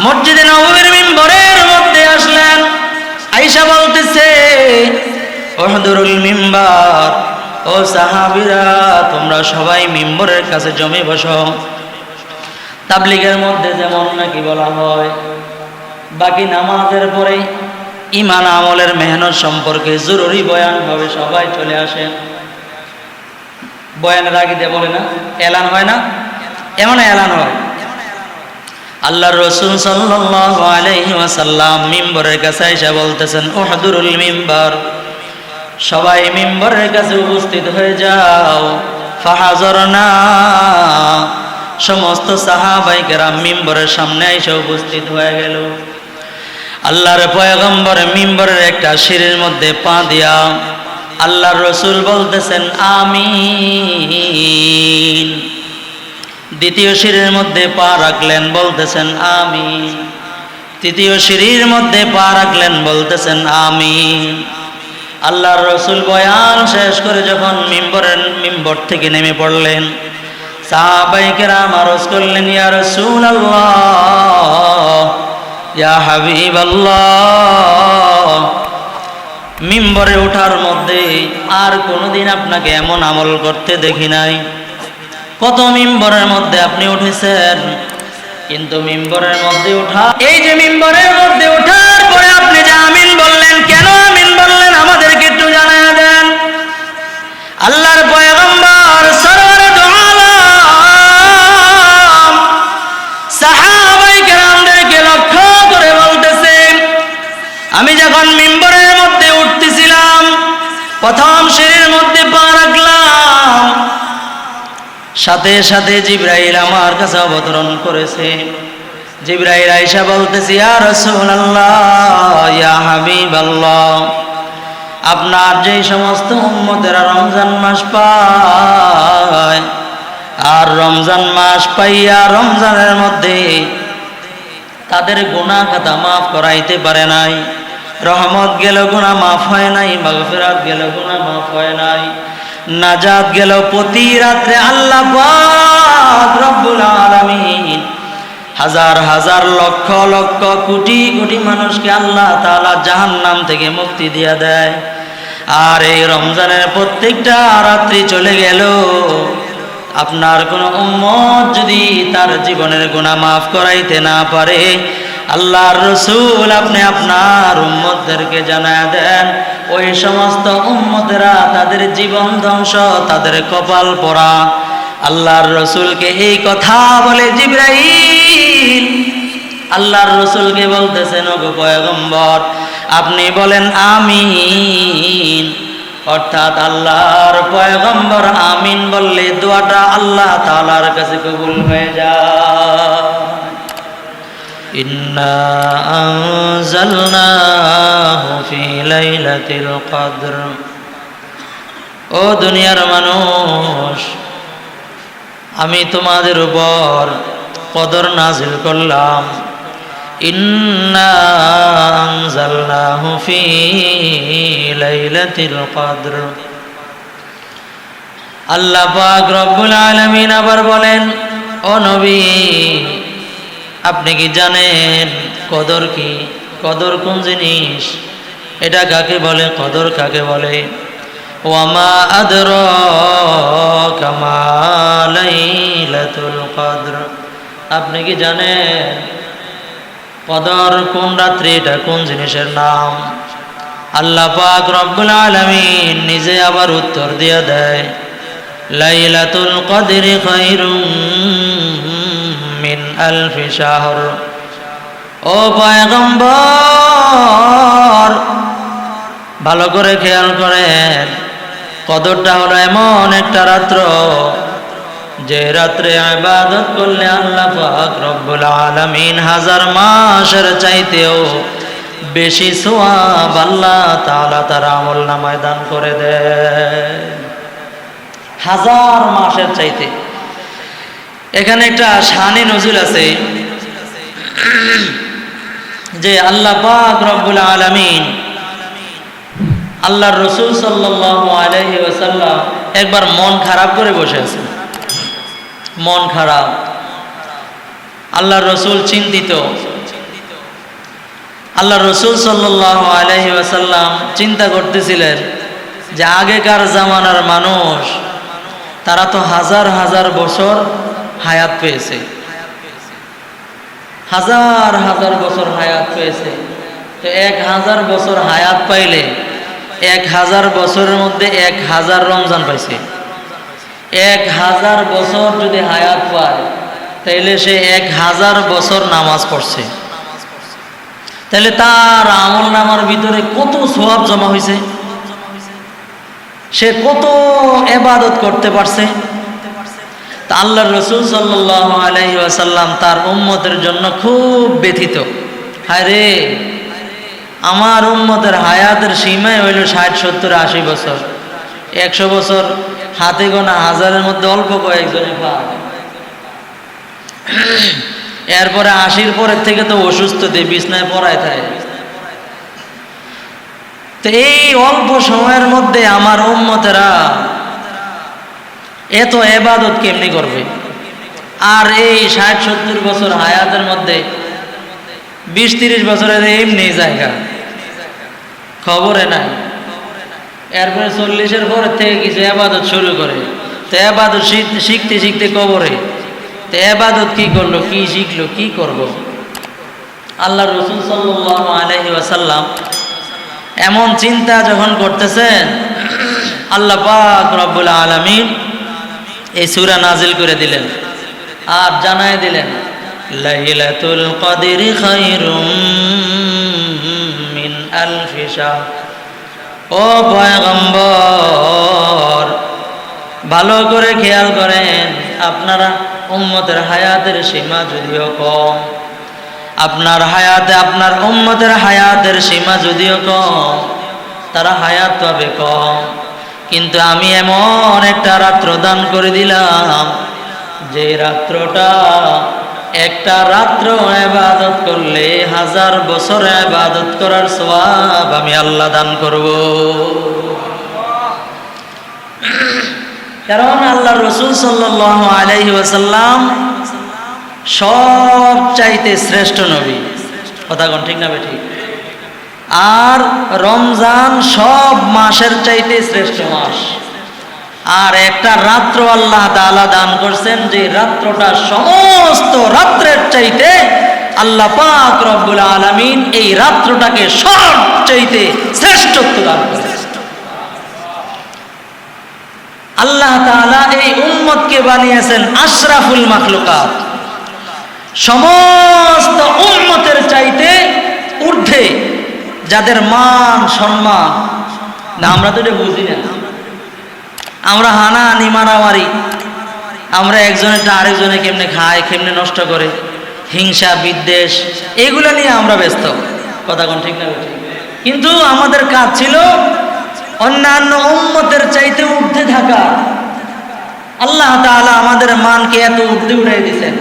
মসজিদে নববীর মিম্বরের মধ্যে আসলেন, আয়েশা বলতেছে উহদুরুল মিম্বার, ও সাহাবীরা তোমরা সবাই মিম্বরের কাছে জমে বসো। তাবলীগের মধ্যে যেমন নাকি বলা হয় বাকি নামাজের পরে ঈমান আমলের মেহনত সম্পর্কে জরুরি বয়ান হবে, সবাই চলে আসেন। বয়ানের আগে দিয়ে বলে না এলান হয় না, এমন এলান হয়। আল্লাহর রাসূল সাল্লাল্লাহু আলাইহি ওয়াসাল্লাম মিম্বরের কাছে এসে বলতেছেন উহদুরুল মিম্বার, সবাই মিম্বরের কাছে উপস্থিত হয়ে যাও। ফাহাজরনা, সমস্ত সাহাবায়ে কেরাম মিম্বরের সামনে এসে উপস্থিত হয়ে গেল। আল্লাহর পয়গম্বর মিম্বরের একটা সিঁড়ির মধ্যে পা দিয়া আল্লাহর রাসূল বলতেছেন আমিন। দ্বিতীয় সিঁড়ির মধ্যে পা রাখলেন, বলতেছেন আমিন। তৃতীয় সিঁড়ির মধ্যে পা রাখলেন, বলতেছেন আমিন। আল্লাহর রাসূল বয়ান শেষ করে যখন মিম্বর থেকে নেমে পড়লেন, সাহাবায়ে কেরাম আরজ করলেন ইয়া রাসূলুল্লাহ, ইয়া হাবিবাল্লাহ, মিম্বরে ওঠার মধ্যে আর কোনোদিন আপনাকে এমন আমল করতে দেখি নাই। কত মিম্বরের মধ্যে আপনি উঠেছেন, কিন্তু মিম্বরের মধ্যে ওঠা, এই যে মিম্বরের মধ্যে ওঠার পরে আপনি যে আমিন বললেন, কেন আমিন বললেন আমাদেরকে একটু জানায়া দেন। আল্লাহর পয়গম্বর সরওয়ারে দু আলাম সাহাবায়ে কেরামদেরকে লক্ষ্য করে বলতেছেন, আমি যখন মিম্বরের মধ্যে উঠতেছিলাম, প্রথম সিঁড়ির মধ্যে পা রাখলাম, সাথে সাথে জিবরাইল আমার কাছে অবতরণ করেছে। জিবরাইল আয়েশা বলতেছে ইয়া রাসূলুল্লাহ, ইয়া হাবিবাল্লাহ, আপনার যে সমস্ত উম্মতেরা রমজান মাস পায় আর রমজান মাস পাইয়া রমজানের মধ্যে তাদের গুনাহ খাতা মাফ করাইতে পারে নাই, রহমত গেল গুনাহ মাফ হয় নাই, মাগফিরাত গেল গুনাহ মাফ হয় নাই, নাজাত গেল, প্রতি রাত্রে আল্লাহ পাক রব্বুল আলামিন হাজার হাজার লক্ষ লক্ষ কোটি কোটি মানুষকে আল্লাহ তাআলা জাহান্নাম থেকে মুক্তি দিয়ে দেয়। আর এই রমজানের প্রত্যেকটা রাত্রি চলে গেল, আপনার কোন উম্মত যদি তার জীবনের গুনাহ মাফ করাইতে না পারে, আল্লাহর রাসূল আপনি আপনার উম্মতদেরকে জানায়া দেন ওই সমস্ত উম্মতেরা তাদের জীবন ধ্বংস, তাদের কপাল পোড়া। আল্লাহর রাসূলকে এই কথা বলে জিবরাইল আল্লাহর রাসূলকে বলতেছেন ওগো পয়গম্বর আপনি বলেন আমিন। অর্থাৎ আল্লাহর পয়গম্বর আমিন বললে দোয়াটা আল্লাহ তাআলার কাছে কবুল হয়ে যায়। ইন্না আনজালনাহু ফি লাইলাতিল কদর। ও দুনিয়ার মানুষ, আমি তোমাদের উপর কদর নাজিল করলাম। ইন্না আনজালনাহু ফি লাইলাতিল কদর। আল্লাহ পাক রব্বুল আলামিন আবার বলেন, ও নবী আপনি কি জানেন কদর কি? কদর কোন জিনিস? এটা কাকে বলে? কদর কাকে বলে? ওয়ামা আদরাকা মা লাইলাতুল কদর। আপনি কি জানেন কদর কোন রাত্রি? এটা কোন জিনিসের নাম? আল্লাহ পাক রব্বুল আলামিন নিজে আবার উত্তর দিয়ে দেয়, লাইলাতুল কদরি খায়রুম মিন আলফি শাহর। ও পয়গম্বর ভালো করে খেয়াল করেন, কদরটা হলো এমন একটা রাত্র যে রাত্রে ইবাদত করলে আল্লাহ পাক রব্বুল আলামিন হাজার মাসের চাইতেও বেশি সওয়াব আল্লাহ তাআলা তার আমলনামায় দান করে দেয়, হাজার মাসের চাইতে। এখানে একটা শানে নজুল আছে যে আল্লাহ পাক রব্বুল আলামিন আল্লাহর রাসূল সাল্লাল্লাহু আলাইহি ওয়াসাল্লাম একবার মন খারাপ করে বসে আছেন, মন খারাপ। আল্লাহর রাসূল চিন্তিত, আল্লাহ রসুল সাল্লাল্লাহু আলাইহি ওয়াসাল্লাম চিন্তা করতেছিলেন যে আগেকার জামানার মানুষ তারা তো হাজার হাজার বছর হায়াত পেয়েছে, হাজার হাজার বছর হায়াত পেয়েছে। তো 1000 বছর হায়াত পাইলে 1000 বছরের মধ্যে 1000 রমজান পাইছে। 1000 বছর যদি হায়াত পায় তাইলে সে 1000 বছর নামাজ পড়ছে। তাহলে তার আমল নামার ভিতরে কত সওয়াব জমা হয়েছে, সে কত ইবাদত করতে পারছে। তা আল্লাহর রাসূল সাল্লাল্লাহু আলাইহি ওয়াসাল্লাম তার উম্মতের জন্য খুব ব্যথিত। হায় রে, আমার উম্মতের হায়াতের সীমাই হইল 60, 70, 80 বছর। 100 বছর হাতে গোনা হাজারের মধ্যে অল্প কয়েকজনে পায়। এরপরে 80-র পরের থেকে তো অসুস্থ দিয়ে বিছনায় পড়ায় থাকে। তো এই অল্প সময়ের মধ্যে আমার উম্মতেরা এত ইবাদত কেমনি করবে? আর এই 60-70 বছর হায়াতের মধ্যে 20-30 বছরের এমনি জায়গা খবরে নাই। এরপরে 40-এর পরের থেকে কিছু ইবাদত শুরু করে। তো ইবাদত শিখতে শিখতে কবরে। তো ইবাদত কি করলো, কি শিখলো, কি করব? আল্লাহ রাসূল সাল্লাল্লাহু আলাইহি ওয়াসাল্লাম এমন চিন্তা যখন করতেছেন, আল্লাহ পাক রব্বুল আলামিন এই সূরা নাজিল করে দিলেন আর জানায় দিলেন, লাইলাতুল কদরি খায়রুম মিন আলফি শাহর। ও পয়গম্বর, ভালো করে খেয়াল করেন, আপনারা উম্মতের হায়াতের সীমা যদিও কম, আপনার হায়াতে আপনার উম্মতের হায়াতের সীমা যদিও কম, তারা হায়াত পাবে কম, কিন্তু আমি এমন একটা রাত্র দান করে দিলাম যে রাত্রটা একটা রাত্র ইবাদত করলে 1000 বছর ইবাদত করার সওয়াব আমি আল্লাহ দান করব। কারণ আল্লাহর রাসূল সাল্লাল্লাহু আলাইহি ওয়াসাল্লাম সব চাইতে শ্রেষ্ঠ নবী। কথা কোন ঠিক না ঠিক? আর রমজান সব মাসের চাইতে শ্রেষ্ঠ মাস। আর একটা রাত্র আল্লাহ তাআলা দান করছেন যে রাত্রটা সমস্ত রাত্রের চাইতে আল্লাহ পাক রব্বুল আলামিন এই রাত্রটাকে সব চাইতে শ্রেষ্ঠত্ব দান করেছেন। আল্লাহ তাআলা এই উম্মতকে বানিয়েছেন আশরাফুল মাখলুকাত, সমস্ত উম্মতের চাইতে ঊর্ধ্বে, যাদের মান সম্মান না আমরা তো এটা বুঝি না। আমরা হানাহানি মারামারি, আমরা একজনেরটা আরেকজনে কেমনে খায়, কেমনে নষ্ট করে, হিংসা বিদ্বেষ, এগুলো নিয়ে আমরা ব্যস্ত। কথা কোন ঠিক না? কিন্তু আমাদের কাজ ছিল অন্যান্য উম্মতের চাইতে ঊর্ধ্বে থাকা। আল্লাহ তাআলা আমাদের মানকে এত ঊর্ধ্বে উঠাই দিয়েছেন,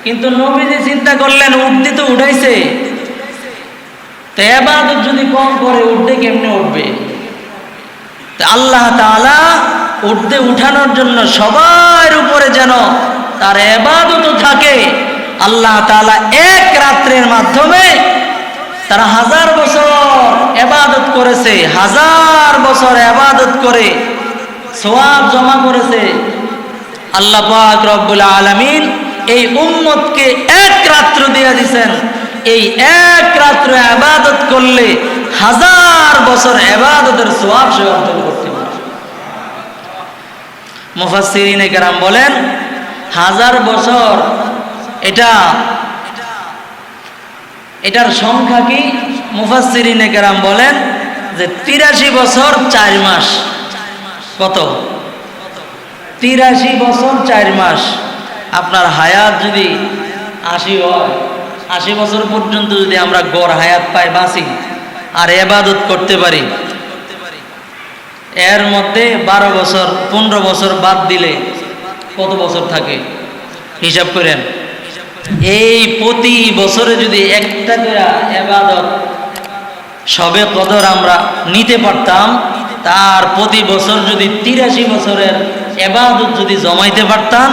কিন্তু নবীজি চিন্তা করলেন ঊর্ধ্বে তো উঠাইছে, তো ইবাদত যদি কম করে ঊর্ধ্বে কেমনে উঠবে? তো আল্লাহ তাআলা ঊর্ধ্বে উঠানোর জন্য সবার উপরে যেন তার ইবাদত থাকে, আল্লাহ তাআলা এক রাত্রের মাধ্যমে তারা 1000 বছর ইবাদত করেছে, 1000 বছর ইবাদত করে সওয়াব জমা করেছে। আল্লাহ পাক রব্বুল আলামিন এই উম্মতকে এক রাত্র দিয়ে দিয়েছেন, এই এক রাত্র ইবাদত করলে 1000 বছর ইবাদতের সওয়াব সে অর্জন করতে পারে। মুফাসসিরিনে কেরাম বলেন 1000 বছর এটার সংখ্যা কি? মুফাসসিরিনে কেরাম বলেন যে 83 বছর 4 মাস। কত? 83 বছর 4 মাস। আপনার হায়াত যদি 80 হয়, 80 বছর পর্যন্ত যদি আমরা গড় হায়াত পাই, বাঁচি আর ইবাদত করতে পারি, এর মধ্যে 12 বছর 15 বছর বাদ দিলে কত বছর থাকে হিসাব করেন। এই প্রতি বছরে যদি একটা করে ইবাদত সবে কদর আমরা নিতে পারতাম, তার প্রতি বছর যদি 83 বছরের ইবাদত যদি জমাইতে পারতাম,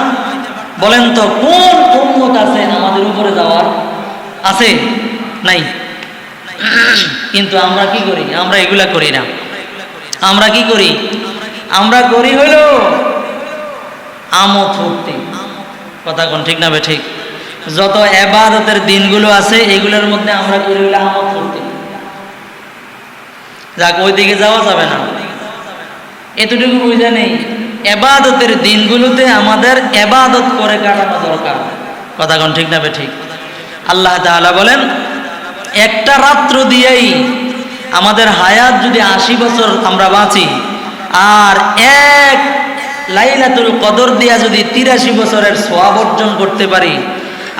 বলেন তো কোন উম্মত আছে আমাদের উপরে যাওয়ার? আছে? নাই। কিন্তু আমরা কি করি? আমরা এগুলা করি না। আমরা কি করি? আমরা করি হলো আমোদ ফুর্তি। কথা কোন ঠিক না বে ঠিক? যত ইবাদতের দিনগুলো আছে এগুলোর মধ্যে আমরা করি হলো আমোদ ফুর্তি। যাক, ওই দিকে যাওয়া যাবে না, এতটুকু বুঝে নেই ইবাদতের দিনগুলোতে আমাদের ইবাদত করে কাটানো দরকার। কথা কোন ঠিক না বে ঠিক? আল্লাহ তাআলা বলেন, একটা রাত্র দিয়েই আমাদের হায়াত যদি 80 বছর আমরা বাঁচি, আর এক লাইলাতুল কদর দিয়া যদি 83 বছরের সওয়াব অর্জন করতে পারি,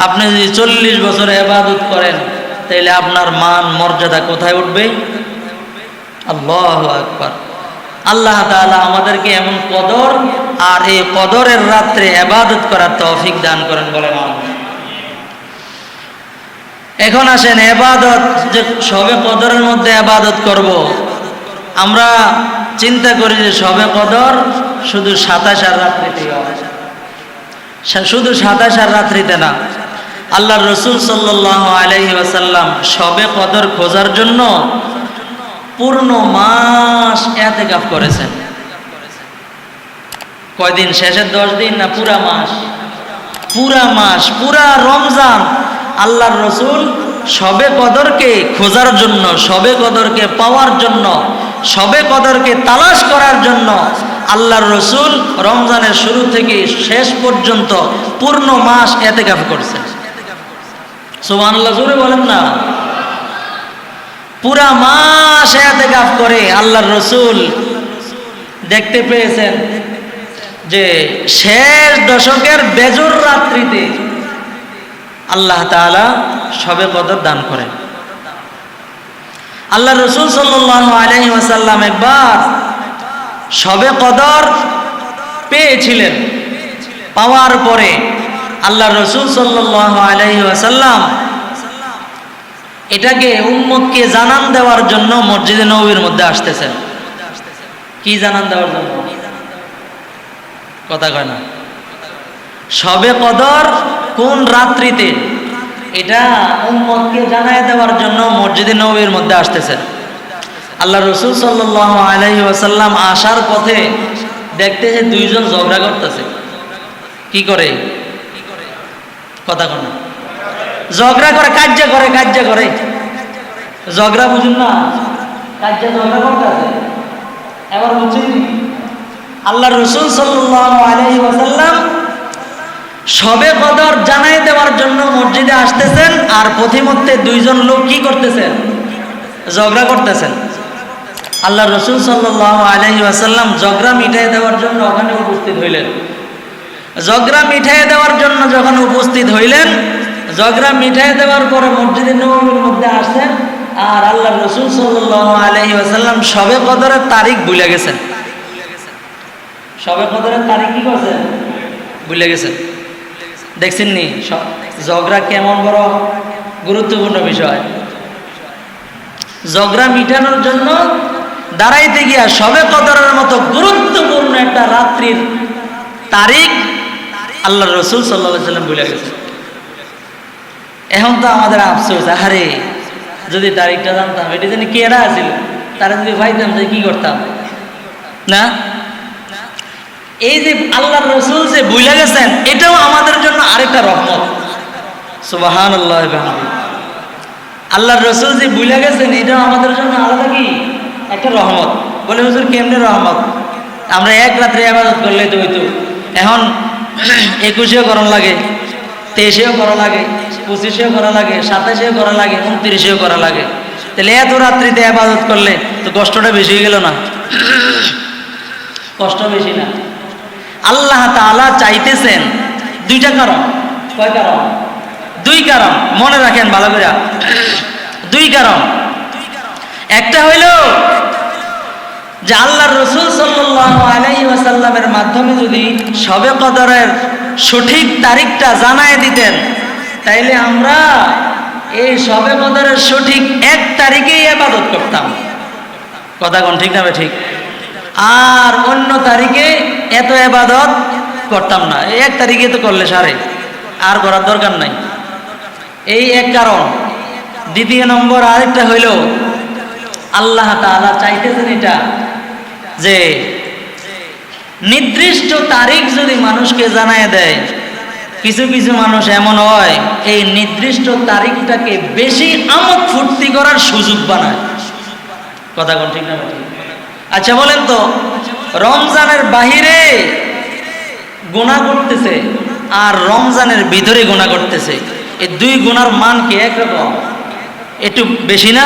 আপনি যদি 40 বছর ইবাদত করেন, তাহলে আপনার মান মর্যাদা কোথায় উঠবে? আল্লাহু আকবার। আল্লাহ তাআলা আমাদেরকে এমন কদর আর এই কদরের রাত্রে ইবাদত করার তৌফিক দান করেন, বলেন আমিন। এখন আসেন, ইবাদত যে শবে কদরের মধ্যে ইবাদত করব, আমরা চিন্তা করি যে শবে কদর শুধু 27 আর রাত্রিতে হয়। শুধু 27 আর রাত্রিতে না, আল্লাহর রাসূল সাল্লাল্লাহু আলাইহি ওয়াসাল্লাম শবে কদর খোঁজার জন্য পূর্ণ মাস ইতিকাফ করেছেন। কয়দিন? শেষের 10 দিন না পুরা মাস? পুরা মাস, পুরা রমজান আল্লাহর রাসূল শবে কদরকে খোঁজার জন্য, শবে কদরকে পাওয়ার জন্য, শবে কদরকে তালাশ করার জন্য আল্লাহর রাসূল রমজানের শুরু থেকে শেষ পর্যন্ত পূর্ণ মাস ইতিকাফ করেছেন। সুবহানাল্লাহ, জোরে বলেন না। পুরা মাস ইতিকাফ করে আল্লাহর রাসূল দেখতে পেয়েছেন যে শেষ দশকের বেজর রাত্রিতে আল্লাহ তাআলা শবে কদর দান করেন। আল্লাহ রাসূল সাল্লাল্লাহু আলাইহি ওয়াসাল্লাম একবার শবে কদর পেয়েছিলেন। পাওয়ার পরে আল্লাহ রাসূল সাল্লাল্লাহু আলাইহি ওয়াসাল্লাম এটাকে উম্মতকে জানান দেওয়ার জন্য মসজিদে নববীর মধ্যে আসতেছেন। কি জানান দেওয়ার জন্য? কথা কয় না। শবে কদর কোন রাত্রিতে, এটা উম্মতকে জানায় দেওয়ার জন্য মসজিদে নববীর মধ্যে আসতেছেন। আল্লাহ রাসূল সাল্লাল্লাহু আলাইহি ওয়াসাল্লাম আসার পথে দেখতে যে দুইজন ঝগড়া করতেছে। কি করে? কথা কয় না। ঝগড়া করে, কাজ্জা করে, কাজ্জা করে। ঝগড়া বুঝুন না, কাজ্জা ঝগড়া করতেছে। এবার বুঝছেন, আল্লাহ রাসূল সাল্লাল্লাহু আলাইহি ওয়াসাল্লাম শবে কদর জানাই দেওয়ার জন্য মসজিদে আসতেছেন, আর পথিমধ্যে দুইজন লোক কি করতেছেন? ঝগড়া করতেছেন। আল্লাহ রাসূল সাল্লাল্লাহু আলাইহি ওয়াসাল্লাম ঝগড়া মিটাই দেওয়ার জন্য ওখানে উপস্থিত হইলেন। ঝগড়া মিটাই দেওয়ার জন্য যখন উপস্থিত হইলেন, ঝগড়া মিটাই দেওয়ার পরে মসজিদে নববীর মধ্যে আসেন, আর আল্লাহ রাসূল সাল্লাল্লাহু আলাইহি ওয়াসাল্লাম শবে কদরের তারিখ ভুলে গেছেন। শবে কদরের তারিখ কি করছেন? ভুলে গেছেন। দেখছেন নি ঝগড়া কেমন বড় গুরুত্বপূর্ণ বিষয়। ঝগড়া মিটানোর জন্য দাঁড়াইতে গিয়া শবে কদরের মতো গুরুত্বপূর্ণ একটা রাত্রির তারিখ আল্লাহ রাসূল সাল্লাল্লাহু আলাইহি ওয়াসাল্লাম ভুলে গেছেন। এখন তো আমাদের আফসোস, আরে যদি তারিখটা জানতাম, এটা জানি কেরা আছিল, তারা যদি পাইতাম যে কি করতাম না। এই যে আল্লাহর রাসূল যে ভুলে গেছেন, এটাও আমাদের জন্য আরেকটা রহমত। সুবহানাল্লাহ। আল্লাহর রাসূল যে ভুলে গেছেন, এটাও আমাদের জন্য আলাদা কি একটা রহমত। বলে হুজুর কেমনে রহমত? আমরা এক রাত্রে ইবাদত করলে তো হইতো, এখন 21-এও করা লাগে, 23-এও করা লাগে, 25-এও করা লাগে, 27-এও করা লাগে, 29-এও করা লাগে। তাহলে এত রাত্রিতে ইবাদত করলে তো কষ্টটা বেশি হয়ে গেল না? কষ্ট বেশি না? আল্লাহ তাআলা চাইতেছেন দুইটা কারণ। কয় কারণ? দুই কারণ। মনে রাখেন ভালো করে, দুই কারণ। একটা হইল যে আল্লাহর রাসূল সাল্লাল্লাহু আলাইহি ওয়াসাল্লামের মাধ্যমে যদি শবে কদরের সঠিক তারিখটা জানায় দিতেন, তাইলে আমরা এই শবে কদরের সঠিক 1 তারিখেই ইবাদত করতাম। কথা কোন ঠিক না? ঠিক। আর অন্য তারিখে এত ইবাদত করতাম না। 1 তারিখে তো করলে সারে, আর করার দরকার নাই। এই এক কারণ। দ্বিতীয় নম্বর আরেকটা হইল আল্লাহ তাআলা চাইতেছেন এটা যে নির্দিষ্ট তারিখ যদি মানুষকে জানায় দেয়, কিছু কিছু মানুষ এমন হয় এই নির্দিষ্ট তারিখটাকে বেশি আমোদ ফুর্তি করার সুযোগ বানায়। কথা কোন ঠিক না? আচ্ছা বলেন তো, রমজানের বাহিরে গুনাহ করতেছে আর রমজানের ভিতরে গুনাহ করতেছে, এই দুই গুনার মান কি একরকম? একটু বেশি না?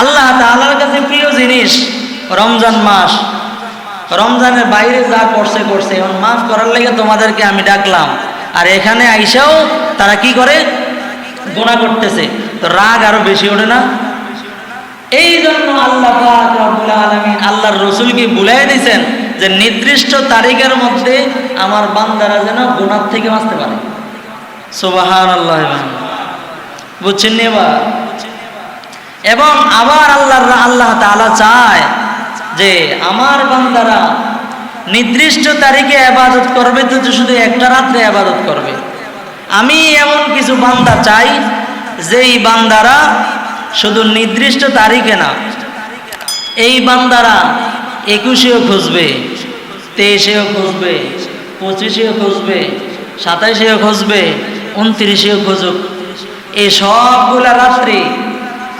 আল্লাহ তাআলার কাছে প্রিয় জিনিস রমজান মাস, রমজানের বাইরে যা করছে করছে, এখন মাফ করার লেগে তোমাদেরকে আমি ডাকলাম, আর এখানে আইসাও তারা কি করে? গুনাহ করতেছে, তো রাগ আরো বেশি ওঠে না? এই জন্য আল্লাহ পাক রব্বুল আলামিন আল্লাহর রাসূলকে বুলাই দিয়েছেন যে নির্দিষ্ট তারিখের মধ্যে আমার বান্দারা যেন গুনাহ থেকে বাঁচতে পারে। সুবহানাল্লাহ, বুঝছেন নি? এবং আবার আল্লাহ তাআলা চায় যে আমার বান্দারা নির্দিষ্ট তারিখে ইবাদত করবে, তো শুধু একটা রাত্রে ইবাদত করবে। আমি এমন কিছু বান্দা চাই যেই বান্দারা শুধু নির্দিষ্ট তারিখে না, এই বান্দারা 21-এও খুঁজবে, 23-এও খুঁজবে, 25-এও খুঁজবে, 27-এও খুঁজবে, 29-এও খুঁজুক, এই সবগুলা রাত্রি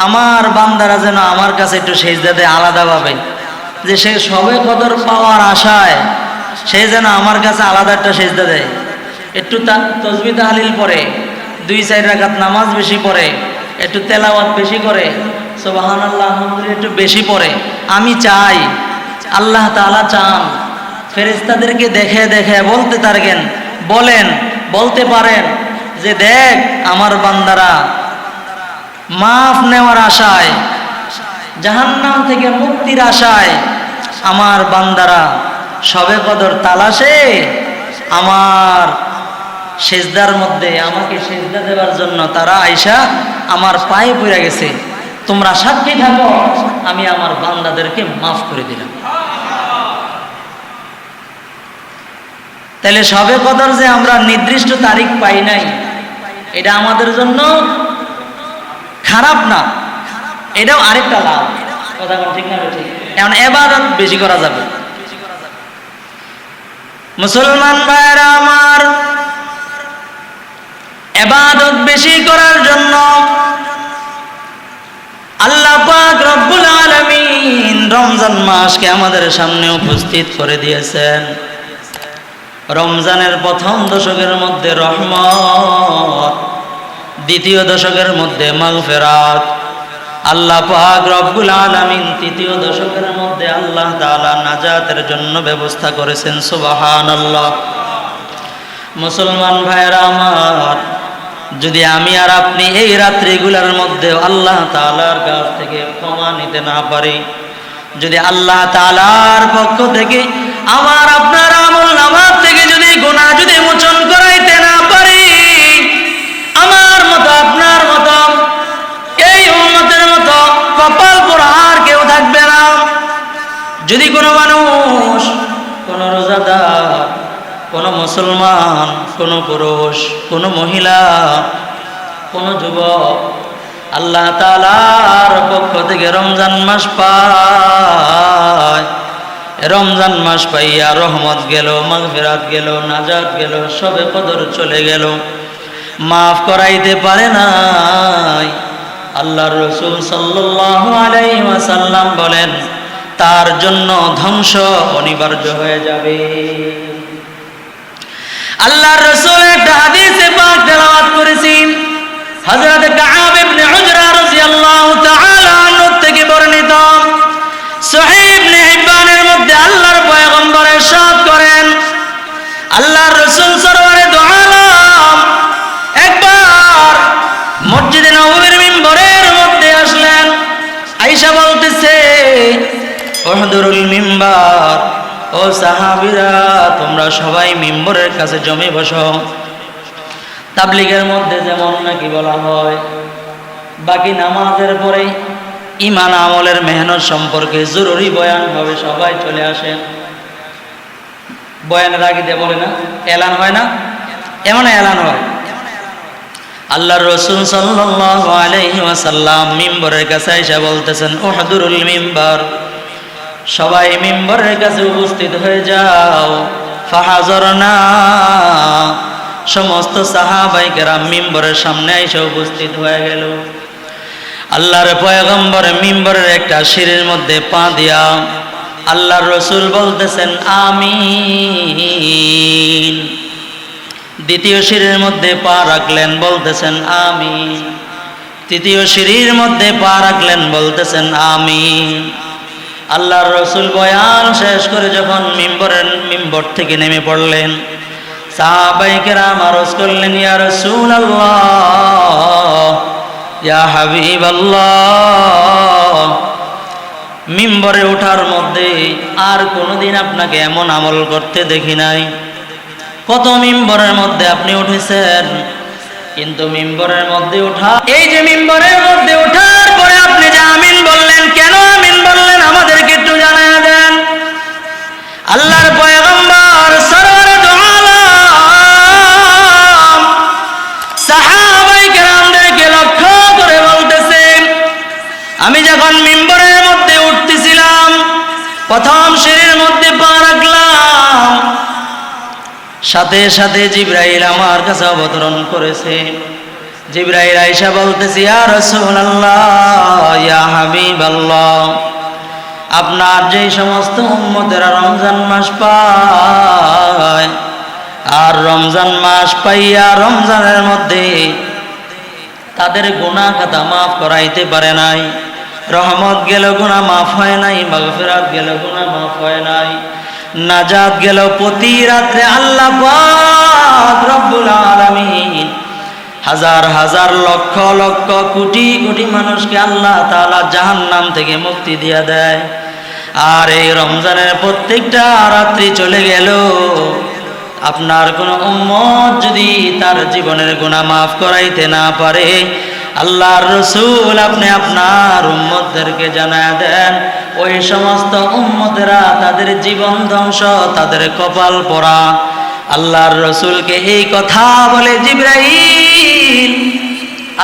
আমার বান্দারা যেন আমার কাছে একটু সেজদা দেয় আলাদাভাবে, যে সে সবে কদর পাওয়ার আশায় সে যেন আমার কাছে আলাদা একটা সেজদা দেয়, একটু তাসবিহ তাহলিল পড়ে, 2-4 রাকাত নামাজ বেশি পড়ে, একটু তেলাওয়াত বেশি করে, সুবহানাল্লাহ আলহামদুলিল্লাহ একটু বেশি পড়ে। আমি চাই, আল্লাহ তাআলা চান ফেরেশতাদেরকে দেখে দেখে বলতে বলতে পারেন যে দেখ আমার বান্দারা মাফ নেওয়ার আশায়, জাহান্নাম থেকে মুক্তির আশায় আমার বান্দারা সবে কদর তালাশে আমার সেজদার মধ্যে আমাকে সেজদা দেওয়ার জন্য তারা আইসা আমার পায়ে পড়ে গেছে, তোমরা সাক্ষী থাকো আমি আমার বান্দাদেরকে মাফ করে দিলাম। তাহলে সবে কদর যে আমরা নির্দিষ্ট তারিখ পাই নাই, এটা আমাদের জন্য খারাপ না, এটাও আরেকটা লাভ। কথা ঠিক না? ঠিক। এখন ইবাদত বেশি করা যাবে। মুসলমান ভাইরা আমার, ইবাদত বেশি করার জন্য আল্লাহ পাক রব্বুল আলামিন রমজান মাসকে আমাদের সামনে উপস্থিত করে দিয়েছেন। রমজানের প্রথম দশকের মধ্যে রহমত, দ্বিতীয় দশকের মধ্যে মাগফিরাত। আল্লাহ পাক রব্বুল আলামিন তৃতীয় দশকের মধ্যে আল্লাহ তাআলা নাজাতের জন্য ব্যবস্থা করেছেন। সুবহানাল্লাহ। মুসলমান ভাইরা আমার, যদি আমি আর আপনি এই রাত্রিগুলোর মধ্যে আল্লাহ তাআলার কাছ থেকে ক্ষমা নিতে না পারি, যদি আল্লাহ তাআলার পক্ষ থেকে আমার আপনার আমলনামার থেকে যদি গুনাহ যদি মোচন করাইতে না পারি, আমার মতো আপনার মতো এই উম্মতের মতো কপাল পোড়া আর কেউ থাকবে না। যদি কোনো মানুষ, কোনো রোজাদার, কোনো মুসলমান, কোনো পুরুষ, কোনো মহিলা, কোনো যুবক আল্লাহ তাআলার পক্ষ থেকে রমজান মাস পায়, রমজান মাস পাইয়া রহমত গেল, মাগফিরাত গেল, নাজাত গেল, সবে কদর চলে গেল, মাফ করাইতে পারে নাই, আল্লাহর রাসূল সাল্লাল্লাহু আলাইহি ওয়াসাল্লাম বলেন তার জন্য ধ্বংস অনিবার্য হয়ে যাবে। আল্লাহর রাসূল একটা হাদিসে পাক তেলাওয়াত করেছেন, হযরত কাআব ইবনে উজরা রাদিয়াল্লাহু তাআলা আনহু থেকে বর্ণিত, সহিহ ইবনে হিব্বানের মধ্যে আল্লাহর পয়গম্বর ইরশাদ করেন, আল্লাহর রাসূল সরওয়ারে দু আলম একবার মসজিদে নববীর মিম্বরের মধ্যে আসলেন, আয়েশা বলতেছে উহদুরুল মিম্বার, ও সাহাবীরা তোমরা সবাই মিম্বরের কাছে জমে বসো। তাবলীগের মধ্যে যেমন নাকি বলা হয় বাকি নামাজের পরে ঈমান আমলের মেহনত সম্পর্কে জরুরি বয়ান হবে, সবাই চলে আসেন। বয়ানের আগে দিয়ে বলে না, এলান হয় না, এমন এলান হয়। আল্লাহর রাসূল সাল্লাল্লাহু আলাইহি ওয়াসাল্লাম মিম্বরের কাছে এসে বলতেছেন, উহদুরুল মিম্বার, সবাই মিম্বরের কাছে উপস্থিত হয়ে যাও। ফাহাজরনা, সমস্ত সাহাবায়ে কেরাম মিম্বরের সামনে এসে উপস্থিত হয়ে গেল। আল্লাহর পয়গম্বর মিম্বরের একটা সিঁড়ির মধ্যে পা দিয়া আল্লাহর রাসূল বলতেছেন আমিন। দ্বিতীয় সিঁড়ির মধ্যে পা রাখলেন, বলতেছেন আমিন। তৃতীয় সিঁড়ির মধ্যে পা রাখলেন, বলতেছেন আমিন। আল্লাহর রাসূল বয়ান শেষ করে যখন মিম্বর থেকে নেমে পড়লেন, সাহাবায়ে কেরাম আরজ করলেন, ইয়া রাসূলুল্লাহ, ইয়া হাবিবাল্লাহ, মিম্বরে ওঠার মধ্যে আর কোনোদিন আপনাকে এমন আমল করতে দেখি নাই। কত মিম্বরের মধ্যে আপনি উঠেছেন, কিন্তু মিম্বরের মধ্যে ওঠা, এই যে মিম্বরের মধ্যে ওঠার পরে আপনি যে আমিন বললেন, কেন আমিন বললেন আমাদেরকে একটু জানায়া দেন। আল্লাহর পয়গম্বর সরওয়ারে দু আলাম সাহাবায়ে কেরামদেরকে লক্ষ্য করে বলতেছেন, আমি যখন মিম্বরের মধ্যে উঠতেছিলাম, প্রথম সিঁড়ির মধ্যে পা রাখলাম, সাথে সাথে জিবরাইল আমার কাছে অবতরণ করেছে। জিবরাইল আয়েশা বলতেছে, ইয়া রাসূলুল্লাহ, ইয়া হাবিবাল্লাহ, আপনার যে সমস্ত উম্মতেরা রমজান মাস পায়, আর রমজান মাস পাইয়া রমজানের মধ্যে তাদের গুনাহ খাতা মাফ করাইতে পারে নাই, রহমত গেল গুনাহ মাফ হয় নাই, মাগফিরাত গেল গুনাহ মাফ হয় নাই, নাজাত গেল, প্রতি রাত্রে আল্লাহ পাক রব্বুল আলামিন হাজার হাজার লক্ষ লক্ষ কোটি কোটি মানুষকে আল্লাহ তাআলা জাহান্নাম থেকে মুক্তি দিয়া দেয়। আর এই রমজানের প্রত্যেকটা রাত্রি চলে গেল, আপনার কোন উম্মত যদি তার জীবনের গুনাহ মাফ করাইতে না পারে, আল্লাহর রাসূল আপনি আপনার উম্মতদেরকে জানায়া দেন, ওই সমস্ত উম্মতেরা তাদের জীবন ধ্বংস, তাদের কপাল পোড়া। আল্লাহর রাসূলকে এই কথা বলে জিবরাইল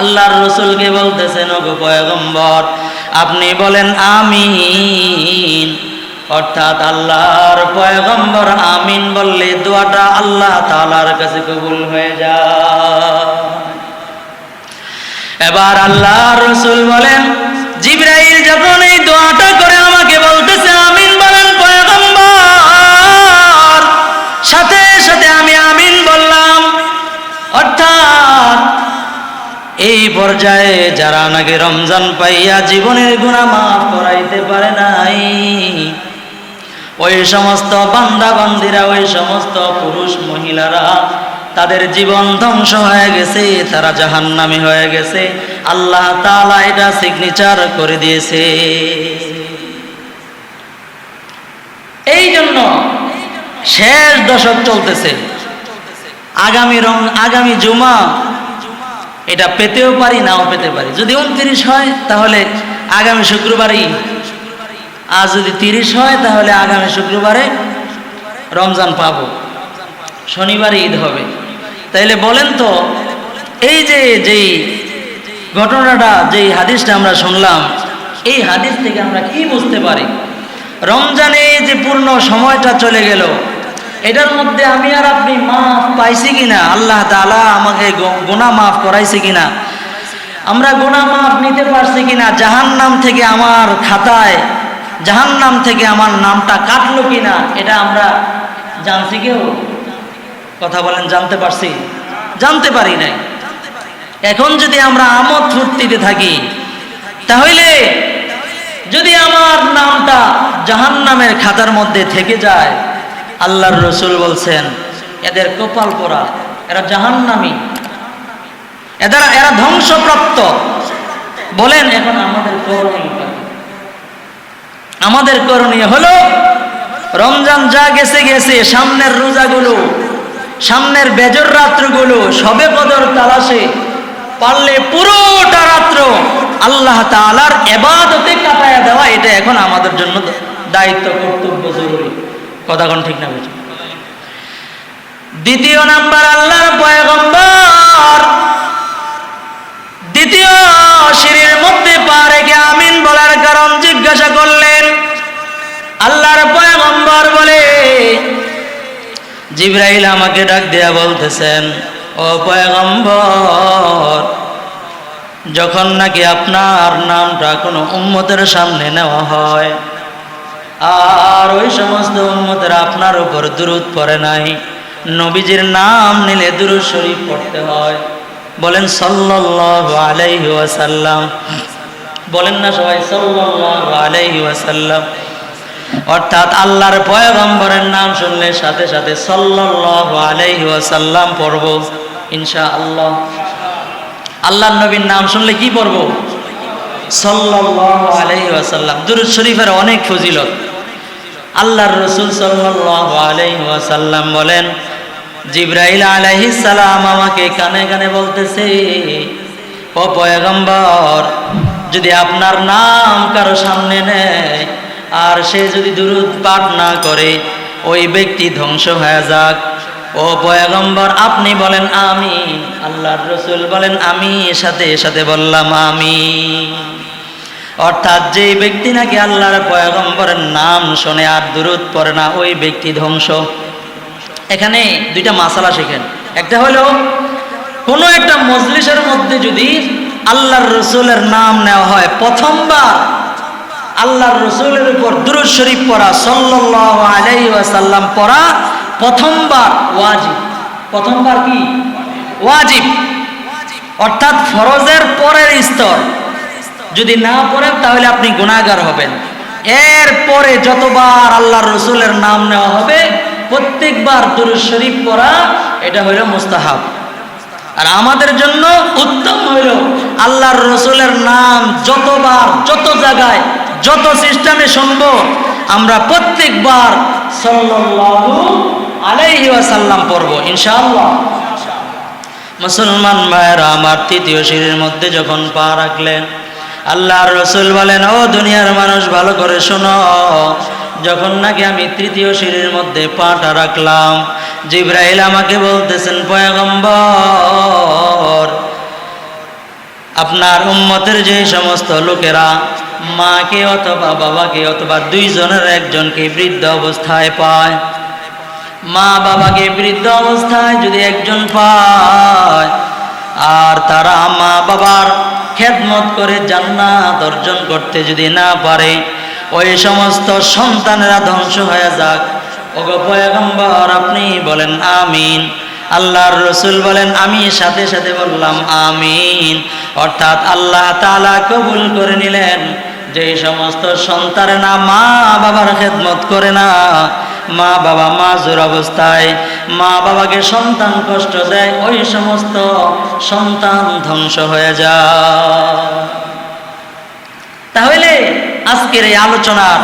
আল্লাহর রাসূলকে বলতেছেন, ওগো পয়গম্বর, আপনি বলেন আমিন। অর্থাৎ আল্লাহর পয়গম্বর আমিন বললে দোয়াটা আল্লাহ তাআলার কাছে কবুল হয়ে যায়। এবার আল্লাহর রাসূল বলেন, জিবরাইল যখন এই দোয়াটা করে আমাকে বলতেছে আমিন বলেন পয়গম্বর, সাথে সাথে আমি আমিন বললাম। অর্থাৎ এই পর্যায়ে যারা নাকি রমজান পাইয়া জীবনের গুনাহ মাফ করাইতে পারে নাই, ওই সমস্ত বান্দা বান্দিরা, ওই সমস্ত পুরুষ মহিলারা, তাদের জীবন ধ্বংস হয়ে গেছে, তারা জাহান্নামী হয়ে গেছে। আল্লাহ তাআলা এটা সিগনেচার করে দিয়েছে। এই জন্য শেষ দশক চলতেছে, আগামী জুমা এটা পেতেও পারি, নাও পেতে পারি। যদি 29 হয় তাহলে আগামী শুক্রবারই, আর যদি 30 হয় তাহলে আগামী শুক্রবারে রমজান পাবো, শনিবারে ঈদ হবে। তাইলে বলেন তো, এই যে যেই ঘটনাটা, যেই হাদিসটা আমরা শুনলাম, এই হাদিস থেকে আমরা কি বুঝতে পারি? রমজানে যে পূর্ণ সময়টা চলে গেল, এটার মধ্যে আমি আর আপনি মাফ পাইছি কিনা, আল্লাহ তাআলা আমাকে গুনাহ মাফ করাইছে কিনা, আমরা গুনাহ মাফ নিতে পারছি কিনা, জাহান্নাম থেকে আমার খাতায়, জাহান্নাম থেকে আমার নামটা কাটলো কিনা, এটা আমরা জানছি? কেউ কথা বলেন, জানতে পারছি? জানতে পারি নাই। এখন যদি আমরা আমোদ ফুর্তিতে থাকি, তাহলে যদি আমার নামটা জাহান্নামের খাতার মধ্যে থেকে যায়, আল্লাহর রাসূল বলছেন এদের কপাল পোড়া, এরা জাহান্নামী, এরা ধ্বংসপ্রাপ্ত। বলেন এখন আমাদের করণীয়, আমাদের করণীয় হলো রমজান যা গেছে গেছে, সামনের রোজাগুলো, সামনের বেজর রাত্রগুলো, সবে কদর তালাশে পারলে পুরোটা রাত্র আল্লাহ তাআলার ইবাদতে কাটায়া দেওয়া, এটা এখন আমাদের জন্য দায়িত্ব, কর্তব্য, জরুরি। কথা কোন ঠিক না? দ্বিতীয় নাম্বার, আল্লাহর পয়গম্বর কারণ জিজ্ঞাসা করলেন। আল্লাহর পয়গম্বর বলে, জিবরাইল আমাকে ডাক দেয়া বলতেছেন, ও পয়গম্বর, যখন নাকি আপনার নামটা কোনো উম্মতের সামনে নেওয়া হয় আর ওই সমস্ত উম্মতেরা আপনার উপর দুরূদ পড়ে নাই, নবীজির নাম নিলে দুরূদ শরীফ পড়তে হয়। বলেন সাল্লাল্লাহু আলাইহি ওয়াসাল্লাম। বলেন না সবাই সাল্লাল্লাহু আলাইহি ওয়াসাল্লাম। অর্থাৎ আল্লাহর পয়গম্বরের নাম শুনলে সাথে সাথে সাল্লাল্লাহু আলাইহি ওয়াসাল্লাম পড়ব ইনশাআল্লাহ। আল্লাহর নবীর নাম শুনলে কি পড়ব? সাল্লাল্লাহু আলাইহি ওয়াসাল্লাম। দুরূদ শরীফের অনেক ফজিলত। আল্লাহর রাসূল সাল্লাল্লাহু আলাইহি ওয়াসাল্লাম বলেন, জিবরাইল আলাইহিস সালাম আমাকে কানে কানে বলতেছে, ও পয়গম্বর, যদি আপনার নাম কারো সামনে নেয় আর সে যদি দুরূদ পাঠ না করে, ওই ব্যক্তি ধ্বংস হয়ে যাক। ও পয়গম্বর, আপনি বলেন আমিন। আল্লাহর রাসূল বলেন আমি, সাথে সাথে বললাম আমিন। অর্থাৎ যেই ব্যক্তি নাকি আল্লাহর পয়গম্বরের নাম শোনে আর দুরূদ পড়ে না, ওই ব্যক্তি ধ্বংস। এখানে দুইটা মাসালা শেখেন। একটা হলো, কোনো একটা মজলিসের মধ্যে যদি আল্লাহর রাসূলের নাম নেওয়া হয়, প্রথমবার আল্লাহর রাসূলের উপর দুরূদ শরীফ পড়া, সাল্লাল্লাহু আলাইহি ওয়াসাল্লাম পড়া প্রথমবার ওয়াজিব। প্রথমবার কি? ওয়াজিব। অর্থাৎ ফরজের পরের স্তর। যদি না পড়েন তাহলে আপনি গুনাহগার হবেন। এরপরে যতবার আল্লাহর রাসূলের নাম নেওয়া হবে, প্রত্যেকবার দুরূদ শরীফ পড়া, এটা হলো মুস্তাহাব। আর আমাদের জন্য উত্তম হইল আল্লাহর রাসূলের নাম যতবার, যত জায়গায়, যত সিস্টেমে শুনবো, আমরা প্রত্যেকবার সাল্লাল্লাহু আলাইহি ওয়াসাল্লাম পড়ব ইনশাআল্লাহ। মুসলমান ভাইরা আমার, তৃতীয় সিঁড়ির মধ্যে যখন পা রাখলেন, আল্লাহর রাসূল বলেন, ও দুনিয়ার মানুষ ভালো করে শোনো, যখন নাকি আমি তৃতীয় সিঁড়ির মধ্যে পাটা রাখলাম, জিবরাইল আমাকে বলতেছেন, পয়গম্বর, আপনার উম্মতের যে সমস্ত লোকেরা মাকে অথবা বাবাকে অথবা দুইজনের একজনকে বৃদ্ধ অবস্থায় পায়, মা বাবাকে বৃদ্ধ অবস্থায় যদি একজন পায় আর তারা মা বাবার খেদমত করে জান্নাত অর্জন করতে যদি না পারে, ওই সমস্ত সন্তানেরা ধ্বংস হয়ে যাক। ওগো পয়গম্বর, আপনি বলেন আমিন। আল্লাহর রাসূল বলেন আমি, সাথে সাথে বললাম আমিন। অর্থাৎ আল্লাহ তাআলা কবুল করে নিলেন যে সমস্ত সন্তানেরা মা বাবার খেদমত করে না, মা বাবা মাজুর অবস্থায় মা বাবাকে সন্তান কষ্ট দেয়, ওই সমস্ত সন্তান ধ্বংস হয়ে যায়। তাহলে আজকের এই আলোচনার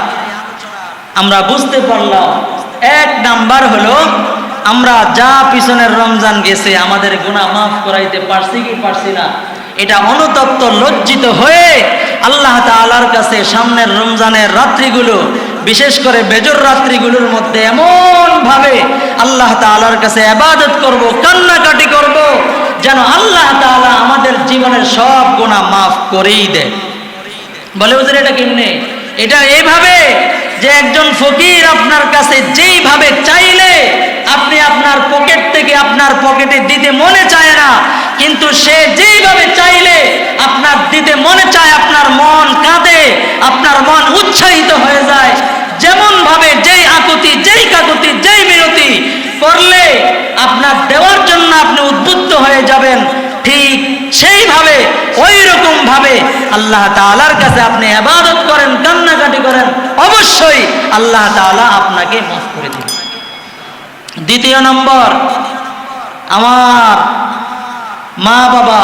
আমরা বুঝতে পারলাম, এক নাম্বার হলো আমরা যা পিছনের রমজান গেছে আমাদের গুনাহ মাফ করাইতে পারছি কি পারছি না, এটা অনুতপ্ত লজ্জিত হয়ে আল্লাহ তাআলার কাছে সামনের রমজানের রাত্রিগুলো, বিশেষ করে বেজর রাত্রিগুলোর মধ্যে এমন ভাবে আল্লাহ তাআলার কাছে ইবাদত করব, কান্নাকাটি করব, যেন আল্লাহ তাআলা আমাদের জীবনের সব গুনাহ মাফ করেই দেয়। বলে হুজুর এটা কেমনে? এটা এইভাবে যে একজন ফকির আপনার কাছে যেইভাবে চাইলে আপনি আপনার পকেট থেকে আপনার পকেটে দিতে মনে চায় না, কিন্তু সে যেইভাবে চাইলে আপনার দিতে মনে চায়, আপনার মন কাঁদে, আপনার মন উৎসাহিত হয়ে যায়। যেমন ভাবে যেই আকুতি, যেই কাকুতি, যেই মিনতি করলে আপনার দেওয়ার জন্য আপনি উদ্বুদ্ধ হয়ে যাবেন, ঠিক সেইভাবে ওই রকম ভাবে আল্লাহ তাআলার কাছে আপনি ইবাদত করেন, কান্নাকাটি করেন, অবশ্যই আল্লাহ তাআলা আপনাকে মাফ করে দিবেন। দ্বিতীয় নম্বর, আমার মা বাবা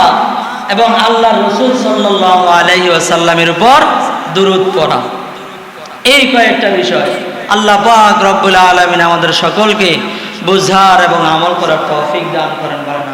এবং আল্লাহর রাসূল সাল্লাল্লাহু আলাইহি ওয়াসাল্লামের উপর দুরূদ পড়া। এই কয়েকটা বিষয় আল্লাহ পাক রব্বুল আলামিন আমাদের সকলকে বুঝার এবং আমল করার তৌফিক দান করেন।